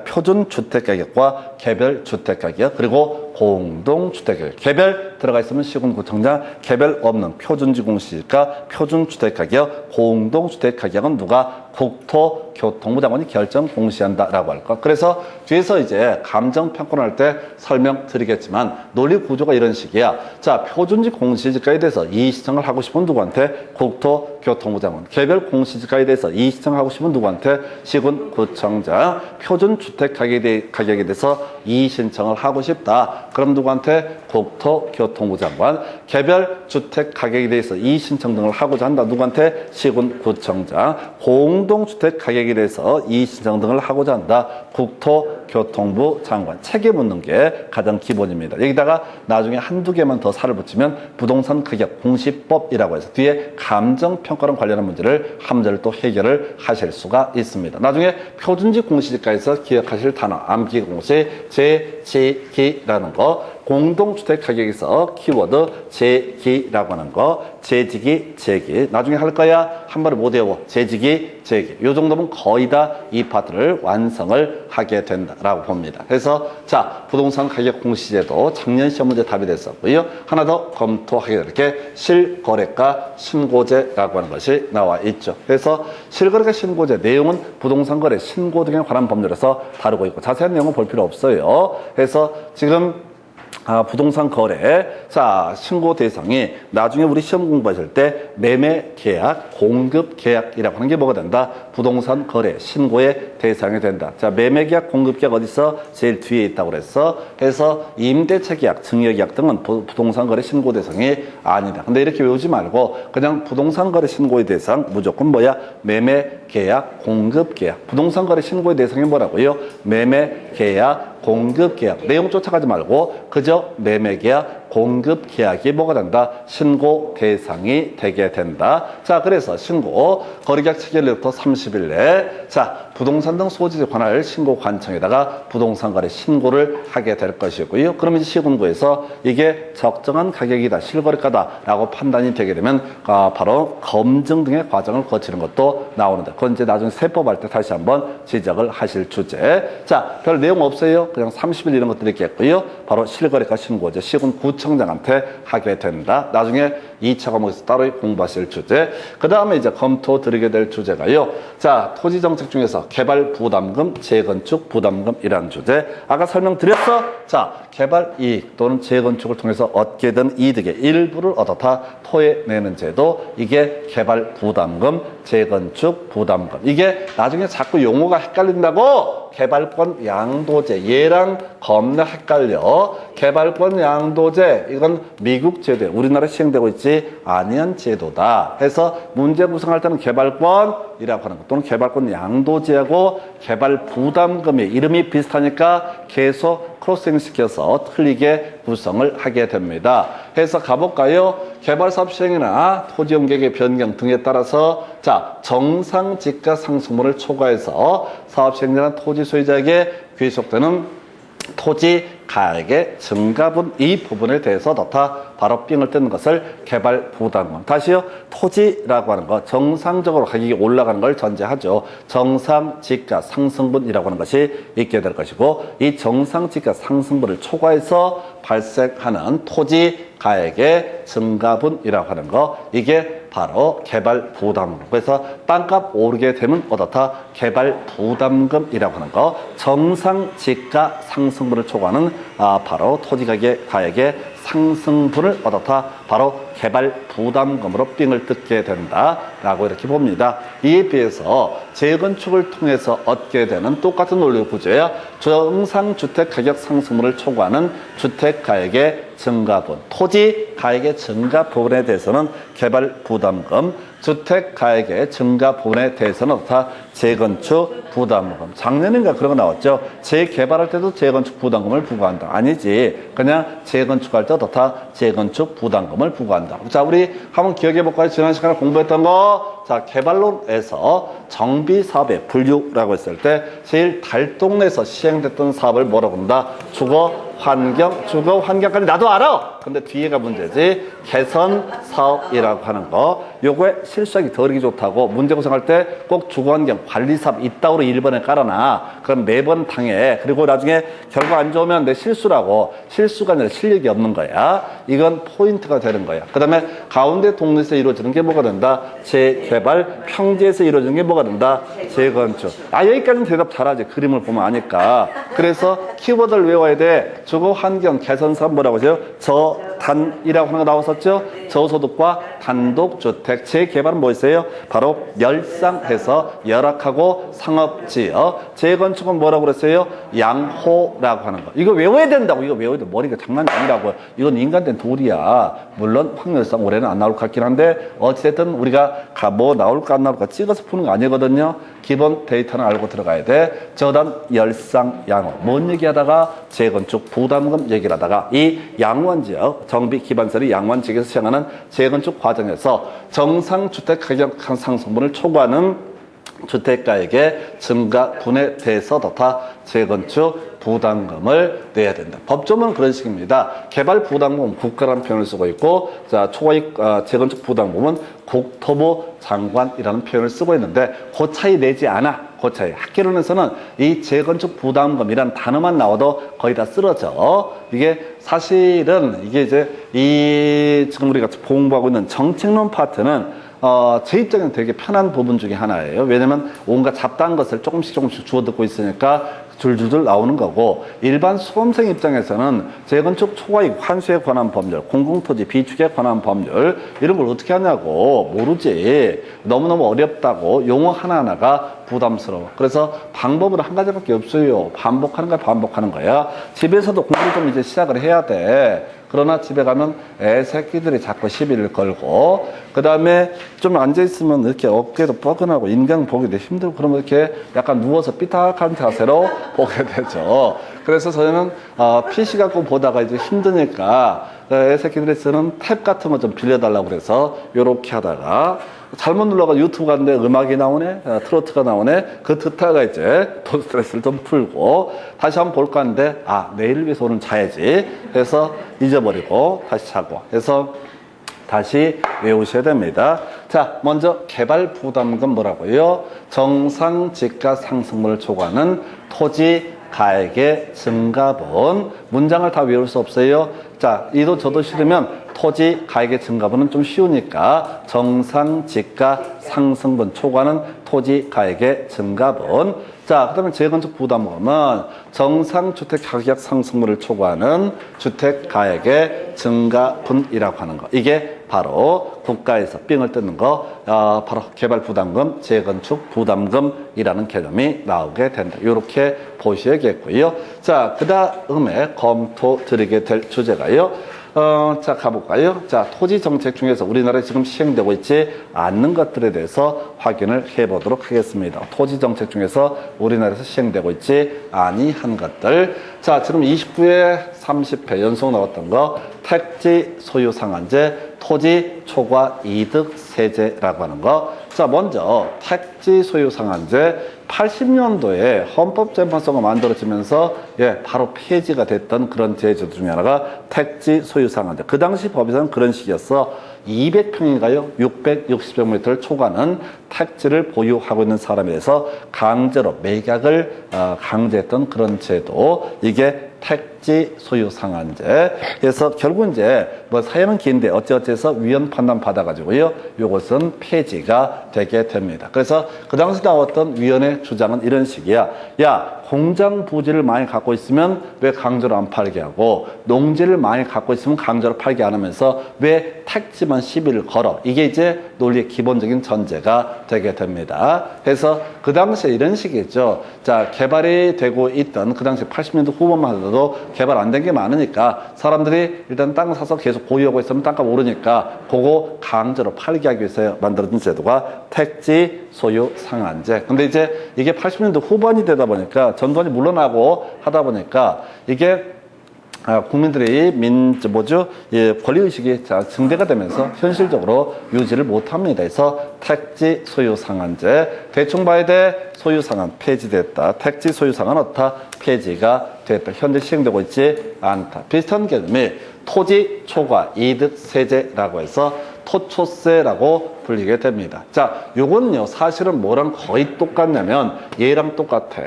표준 주택 가격과 개별 주택 가격, 그리고 공동주택 가격. 개별 들어가 있으면 시군구청장, 개별 없는 표준지 공시지가, 표준 주택 가격, 공동주택 가격은 누가? 국토교통부 장관이 결정 공시한다라고 할 것. 그래서 뒤에서 이제 감정평가할 때 설명드리겠지만 논리 구조가 이런 식이야. 자, 표준지 공시지가에 대해서 이의 신청을 하고 싶은 누구한테? 국토교통부 장관. 개별 공시지가에 대해서 이의 신청을 하고 싶은 누구한테? 시군구청장. 표준주택 가격에 대해서 이의 신청을 하고 싶다. 그럼 누구한테? 국토교통부 장관. 개별 주택 가격에 대해서 이의 신청 등을 하고자 한다. 누구한테? 시군구청장. 공동주택 가격에 대해서 이의 신청 등을 하고자 한다. 국토교통부 장관. 책에 묻는 게 가장 기본입니다. 여기다가 나중에 한두 개만 더 살을 붙이면 부동산 가격 공시법이라고 해서 뒤에 감정평가론 관련한 문제를 한 문제를 또 해결을 하실 수가 있습니다. 나중에 표준지 공시지가에서 기억하실 단어, 암기 공시, 재지기라는 거, 공동주택 가격에서 키워드 재기라고 하는 거, 재지기, 재기. 나중에 할 거야. 한 번에 못 외워. 재지기, 재기. 요 정도면 거의 다 이 파트를 완성을 하게 된다라고 봅니다. 그래서 자, 부동산 가격 공시제도 작년 시험 문제 답이 됐었고요. 하나 더 검토하게 될 게 실거래가 신고제라고 하는 것이 나와 있죠. 그래서 실거래가 신고제 내용은 부동산 거래 신고 등에 관한 법률에서 다루고 있고 자세한 내용은 볼 필요 없어요. 그래서 지금 부동산 거래, 자, 신고 대상이 나중에 우리 시험 공부하실 때 매매 계약, 공급 계약이라고 하는 게 뭐가 된다? 부동산 거래, 신고의 대상이 된다. 자, 매매 계약, 공급 계약 어디서? 제일 뒤에 있다고 그랬어. 그래서 임대차 계약, 증여 계약 등은 부동산 거래 신고 대상이 아니다. 근데 이렇게 외우지 말고 그냥 부동산 거래 신고의 대상 무조건 뭐야? 매매 계약, 공급 계약. 부동산 거래 신고의 대상이 뭐라고요? 매매 계약, 공급 계약. 내용 쫓아가지 말고 그저 매매 계약, 공급 계약이 뭐가 된다? 신고 대상이 되게 된다. 자, 그래서 신고, 거래계약 체결일부터 30일 내에 자, 부동산 등 소지에 관할 신고 관청에다가 부동산 거래 신고를 하게 될 것이고요. 그러면 이제 시군구에서 이게 적정한 가격이다, 실거래가다라고 판단이 되게 되면 바로 검증 등의 과정을 거치는 것도 나오는데 그건 이제 나중에 세법할 때 다시 한번 지적을 하실 주제. 자, 별 내용 없어요. 그냥 30일 이런 것들이 있겠고요. 바로 실거래가 신고제, 시군구청 구청장한테 하게 된다. 나중에 2차 과목에서 따로 공부하실 주제. 그 다음에 이제 검토 드리게 될 주제가요. 자, 토지정책 중에서 개발 부담금, 재건축 부담금이라는 주제. 아까 설명드렸어. 자, 개발 이익 또는 재건축을 통해서 얻게 된 이득의 일부를 얻어다 토에 내는 제도. 이게 개발 부담금, 재건축 부담금. 이게 나중에 자꾸 용어가 헷갈린다고. 개발권 양도제, 얘랑 겁나 헷갈려. 개발권 양도제, 이건 미국 제도에 우리나라에 시행되고 있지 아니한 제도다 해서 문제 구성할 때는 개발권이라고 하는 것 또는 개발권 양도제하고 개발 부담금이 이름이 비슷하니까 계속 크로스링 시켜서 틀리게 구성을 하게 됩니다. 해서 가볼까요? 개발사업 시행이나 토지 용객의 변경 등에 따라서 자, 정상 지가 상승분을 초과해서 사업 시행자나 토지 소유자에게 귀속되는 토지 가액의 증가분 이 부분에 대해서 넣다 바로 삥을 뜯는 것을 개발 부담금. 다시요. 토지라고 하는 거 정상적으로 가격이 올라가는 걸 전제하죠. 정상 지가 상승분이라고 하는 것이 있게 될 것이고 이 정상 지가 상승분을 초과해서 발생하는 토지 가액의 증가분이라고 하는 거 이게 바로 개발 부담금. 그래서 땅값 오르게 되면 어떻다? 개발 부담금이라고 하는 거. 정상 지가 상승분을 초과하는 바로 토지 가액의 상승분을 얻었다. 바로 개발 부담금으로 삥을 뜯게 된다라고 이렇게 봅니다. 이에 비해서 재건축을 통해서 얻게 되는 똑같은 논리 구조야. 정상 주택 가격 상승분을 초과하는 주택 가액의 증가분, 토지 가액의 증가 부분에 대해서는 개발 부담금, 주택 가액의 증가 부분에 대해서는 다 재건축 부담금. 작년인가 그런 거 나왔죠. 재개발할 때도 재건축 부담금을 부과한다. 아니지. 그냥 재건축할 때도 다 재건축 부담금을 부과한다. 자, 우리 한번 기억해 볼까요? 지난 시간에 공부했던 거. 자, 개발론에서 정비 사업의 분류라고 했을 때 제일 달동네에서 시행됐던 사업을 뭐라고 한다? 주거 환경까지 나도 알아. 근데 뒤에가 문제지. 개선 사업이라고 하는 거. 요거에 실수하기 덜 하기 좋다고 문제 구성할 때 꼭 주거환경 관리사업 이따구로 1번에 깔아놔. 그럼 매번 당해. 그리고 나중에 결과 안 좋으면 내 실수라고. 실수가 아니라 실력이 없는 거야. 이건 포인트가 되는 거야. 그 다음에 가운데 동네에서 이루어지는 게 뭐가 된다? 재개발. 평지에서 이루어지는 게 뭐가 된다? 재건축. 여기까지는 대답 잘하지. 그림을 보면 아니까. 그래서 키워드를 외워야 돼. 주거환경 개선사업 뭐라고 하세요? 저단이라고 하는 거 나왔었죠? 저소득과 단독주택 재개발은 뭐 있어요? 바로 열상해서 열악하고 상업지역. 재건축은 뭐라고 그랬어요? 양호라고 하는 거. 이거 외워야 된다고. 이거 외워야 돼. 머리가 장난이 아니라고요. 이건 인간된 도리야. 물론 확률상 올해는 안 나올 것 같긴 한데 어찌됐든 우리가 뭐 나올까 안 나올까 찍어서 푸는 거 아니거든요. 기본 데이터는 알고 들어가야 돼. 저단 열상 양호. 뭔 얘기하다가 재건축 부담금 얘기를 하다가 이 양원지역 정비 기반설이 양원지역에서 시행하는 재건축 과정에서 정상 주택 가격 상승분을 초과하는 주택가액의 증가분에 대해서 다 재건축 부담금을 내야 된다. 법조문은 그런 식입니다. 개발 부담금은 국가라는 표현을 쓰고 있고, 자, 초과이익 재건축 부담금은 국토부 장관이라는 표현을 쓰고 있는데, 그 차이 내지 않아. 그 차이. 학계론에서는 이 재건축 부담금이란 단어만 나와도 거의 다 쓰러져. 이게 사실은 이게 이제 지금 우리가 공부하고 있는 정책론 파트는 제 입장에는 되게 편한 부분 중에 하나예요. 왜냐면 온갖 잡다한 것을 조금씩 주워 듣고 있으니까 줄줄줄 나오는 거고, 일반 수험생 입장에서는 재건축 초과이익 환수에 관한 법률, 공공토지 비축에 관한 법률 이런 걸 어떻게 하냐고 모르지. 너무너무 어렵다고 용어 하나하나가 부담스러워. 그래서 방법은 한 가지밖에 없어요. 반복하는 거야, 반복하는 거야. 집에서도 공부를 좀 이제 시작을 해야 돼. 그러나 집에 가면 애새끼들이 자꾸 시비를 걸고, 그 다음에 좀 앉아있으면 이렇게 어깨도 뻐근하고 인간 보기도 힘들고, 그러면 이렇게 약간 누워서 삐딱한 자세로 보게 되죠. 그래서 저는 PC 갖고 보다가 이제 힘드니까 애새끼들이 쓰는 탭 같은 거 좀 빌려달라고 그래서 요렇게 하다가 잘못 눌러가 유튜브 갔는데 음악이 나오네, 트로트가 나오네. 그 듣다가 이제 또 스트레스를 좀 풀고 다시 한번 볼까 하는데 내일 위해서 오늘 자야지 해서 잊어버리고 다시 자고 해서 다시 외우셔야 됩니다. 자, 먼저 개발 부담금 뭐라고요? 정상 지가 상승분을 초과하는 토지 가액의 증가분. 문장을 다 외울 수 없어요. 자, 이도 저도 싫으면 토지 가액의 증가분은 좀 쉬우니까 정상 지가 상승분 초과는 토지 가액의 증가분. 자, 그 다음에 재건축 부담금은 정상 주택 가격 상승분을 초과하는 주택 가액의 증가분이라고 하는 거. 이게 바로 국가에서 삥을 뜯는 거, 바로 개발 부담금, 재건축 부담금이라는 개념이 나오게 된다. 이렇게 보셔야겠고요. 자, 그 다음에 검토 드리게 될 주제가요. 자, 가볼까요? 자, 토지 정책 중에서 우리나라에 지금 시행되고 있지 않는 것들에 대해서 확인을 해보도록 하겠습니다. 토지 정책 중에서 우리나라에서 시행되고 있지 아니한 것들. 자, 지금 29회, 30회 연속 나왔던 거, 택지 소유 상한제, 토지 초과 이득 세제라고 하는 거. 자, 먼저 택지 소유 상한제. 80년도에 헌법재판소가 만들어지면서 바로 폐지가 됐던 그런 제도 중에 하나가 택지 소유 상한제. 그 당시 법에서는 그런 식이었어. 200평인가요? 660제곱미터를 초과하는 택지를 보유하고 있는 사람에 대해서 강제로 매각을 강제했던 그런 제도. 이게 택지 소유 상한제. 그래서 결국 이제 뭐 사연은 긴데 어찌어찌해서 위헌 판단 받아가지고요. 요것은 폐지가 되게 됩니다. 그래서 그 당시 나왔던 위원회 주장은 이런 식이야. 야, 공장 부지를 많이 갖고 있으면 왜 강제로 안 팔게 하고, 농지를 많이 갖고 있으면 강제로 팔게 안 하면서 왜 택지만 시비를 걸어. 이게 이제 논리의 기본적인 전제가 되게 됩니다. 그래서 그 당시에 이런 식이죠. 자, 개발이 되고 있던 그 당시 80년대 후반만 하더라도 개발 안 된 게 많으니까 사람들이 일단 땅 사서 계속 보유하고 있으면 땅값 오르니까 그거 강제로 팔게 하기 위해서 만들어진 제도가 택지 소유 상한제. 근데 이제 이게 80년대 후반이 되다 보니까 전두환이 물러나고 하다 보니까 이게 국민들의 권리의식이 증대가 되면서 현실적으로 유지를 못합니다. 그래서 택지 소유 상한제, 대충 봐야 돼. 소유 상한 폐지됐다. 택지 소유 상한 어떻다? 폐지가 됐다. 현재 시행되고 있지 않다. 비슷한 개념이 토지 초과 이득 세제라고 해서 토초세라고 불리게 됩니다. 자, 요거는요, 사실은 뭐랑 거의 똑같냐면 얘랑 똑같아.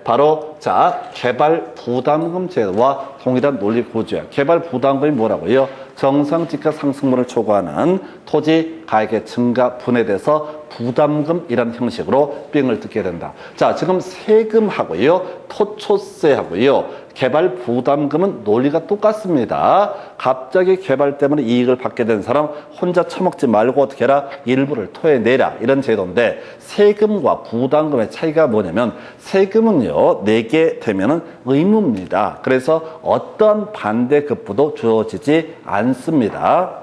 바로 자, 개발 부담금 제도와 동일한 논리 구조야. 개발 부담금이 뭐라고요? 정상지가 상승분을 초과하는 토지 가액의 증가분에 대해서 부담금이라는 형식으로 삥을 뜯게 된다. 자, 지금 세금하고요, 토초세하고요, 개발 부담금은 논리가 똑같습니다. 갑자기 개발 때문에 이익을 받게 된 사람 혼자 처먹지 말고 어떻게 해라? 일부를 토해내라. 이런 제도인데, 세금과 부담금의 차이가 뭐냐면, 세금은요, 내게 되면은 의무입니다. 그래서 어떤 반대급부도 주어지지 않습니다.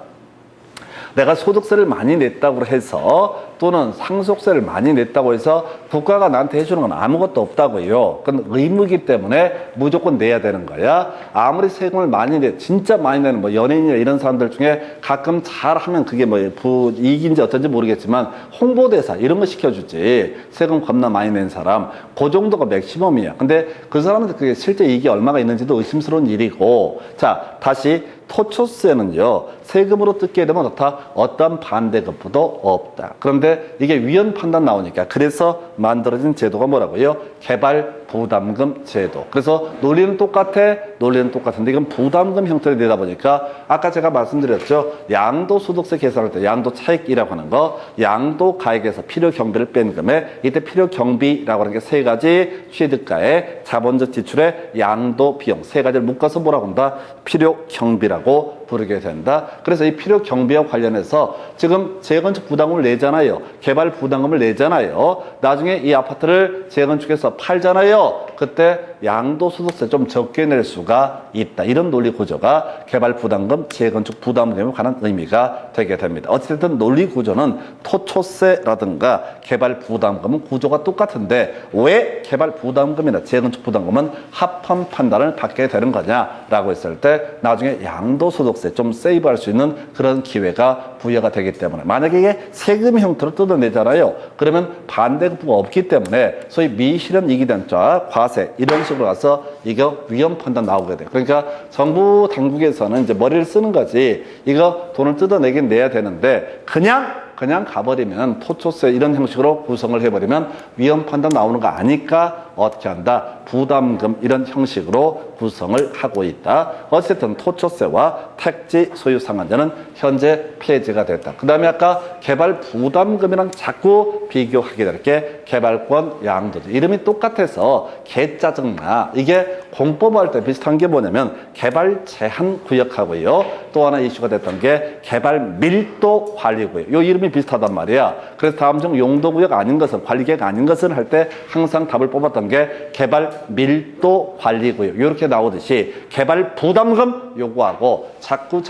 내가 소득세를 많이 냈다고 해서, 또는 상속세를 많이 냈다고 해서 국가가 나한테 해주는 건 아무것도 없다고요. 그건 의무이기 때문에 무조건 내야 되는 거야. 아무리 세금을 많이 진짜 많이 내는 뭐 연예인이나 이런 사람들 중에 가끔 잘하면 그게 뭐 이익인지 어떤지 모르겠지만 홍보대사 이런 거 시켜주지. 세금 겁나 많이 낸 사람. 그 정도가 맥시멈이야. 근데 그 사람한테 그게 실제 이익이 얼마가 있는지도 의심스러운 일이고. 자, 다시 토초세는요, 세금으로 뜯게 되면 어떤 반대급부도 없다. 그런데 이게 위헌 판단 나오니까 그래서 만들어진 제도가 뭐라고요? 개발 부담금 제도. 그래서 논리는 똑같아. 논리는 똑같은데 이건 부담금 형태로 되다 보니까 아까 제가 말씀드렸죠. 양도소득세 계산할 때 양도 차익이라고 하는 거, 양도 가액에서 필요 경비를 뺀 금액, 이때 필요 경비라고 하는 게 세 가지, 취득가액, 자본적 지출의 양도 비용, 세 가지를 묶어서 뭐라고 한다? 필요 경비라고 부르게 된다. 그래서 이 필요 경비와 관련해서 지금 재건축 부담금을 내잖아요. 개발 부담금을 내잖아요. 나중에 이 아파트를 재건축해서 팔잖아요. 그때 양도소득세 좀 적게 낼 수가 있다. 이런 논리 구조가 개발 부담금, 재건축 부담금에 관한 의미가 되게 됩니다. 어쨌든 논리 구조는 토초세라든가 개발 부담금은 구조가 똑같은데 왜 개발 부담금이나 재건축 부담금은 합헌 판단을 받게 되는 거냐라고 했을 때 나중에 양도소득세 좀 세이브할 수 있는 그런 기회가 부여가 되기 때문에, 만약에 이게 세금 형태로 뜯어내잖아요. 그러면 반대급부가 없기 때문에 소위 미실현 이기단자, 과세 이런 식으로 가서 이거 위헌 판단 나오게 돼요. 그러니까 정부 당국에서는 이제 머리를 쓰는 거지, 이거 돈을 뜯어내긴 내야 되는데 그냥 가버리면 토초세 이런 형식으로 구성을 해버리면 위헌 판단 나오는 거 아니까 어떻게 한다? 부담금 이런 형식으로 구성을 하고 있다. 어쨌든 토초세와 택지 소유 상한제는 현재 폐지가 됐다. 그 다음에 아까 개발 부담금이랑 자꾸 비교하게 될 게 개발권 양도제. 이름이 똑같아서 개 짜증나. 이게 공법할 때 비슷한 게 뭐냐면 개발 제한 구역하고요. 또 하나 이슈가 됐던 게 개발 밀도 관리구역. 요 이름이 비슷하단 말이야. 그래서 다음 중 용도구역 아닌 것은 관리계획 아닌 것은 할 때 항상 답을 뽑았던 게 개발 밀도 관리구역. 이렇게 나오듯이 개발 부담금 요구하고 자꾸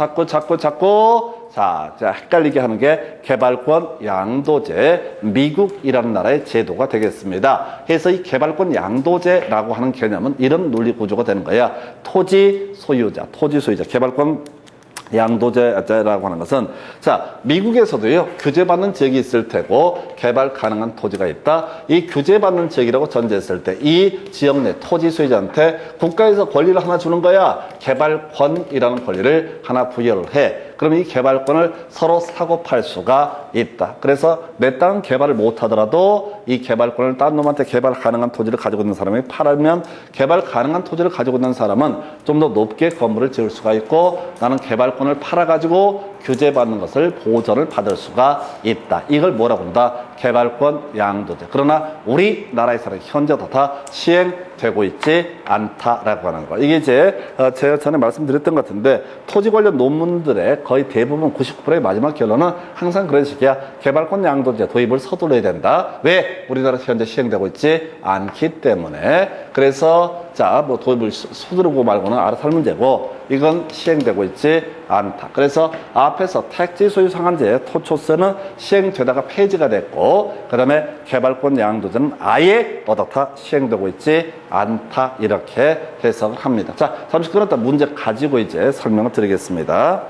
자, 헷갈리게 하는 게 개발권 양도제, 미국이라는 나라의 제도가 되겠습니다. 그래서 이 개발권 양도제라고 하는 개념은 이런 논리 구조가 되는 거야. 토지 소유자, 개발권 양도제라고 하는 것은 자 미국에서도요 규제받는 지역이 있을 테고 개발 가능한 토지가 있다. 이 규제받는 지역이라고 전제했을 때 이 지역 내 토지 소유자한테 국가에서 권리를 하나 주는 거야. 개발권이라는 권리를 하나 부여를 해. 그럼 이 개발권을 서로 사고 팔 수가 있다. 그래서 내 땅 개발을 못 하더라도 이 개발권을 딴 놈한테 개발 가능한 토지를 가지고 있는 사람이 팔면 개발 가능한 토지를 가지고 있는 사람은 좀 더 높게 건물을 지을 수가 있고 나는 개발권을 팔아가지고 규제받는 것을 보전을 받을 수가 있다. 이걸 뭐라고 한다? 개발권 양도제. 그러나 우리나라에서는 현재도 다 시행되고 있지 않다라고 하는 거. 이게 이제 제가 전에 말씀드렸던 것 같은데 토지 관련 논문들의 거의 대부분 99%의 마지막 결론은 항상 그런 식이야. 개발권 양도제 도입을 서둘러야 된다. 왜? 우리나라에서 현재 시행되고 있지 않기 때문에. 그래서 자, 뭐 도입을 서두르고 말고는 알아서 할 문제고 이건 시행되고 있지 않다. 그래서 앞에서 택지 소유 상한제 토초세는 시행되다가 폐지가 됐고 그 다음에 개발권 양도제는 아예 어떻다 시행되고 있지 않다. 이렇게 해석을 합니다. 자, 잠시 그렇다 문제 가지고 이제 설명을 드리겠습니다.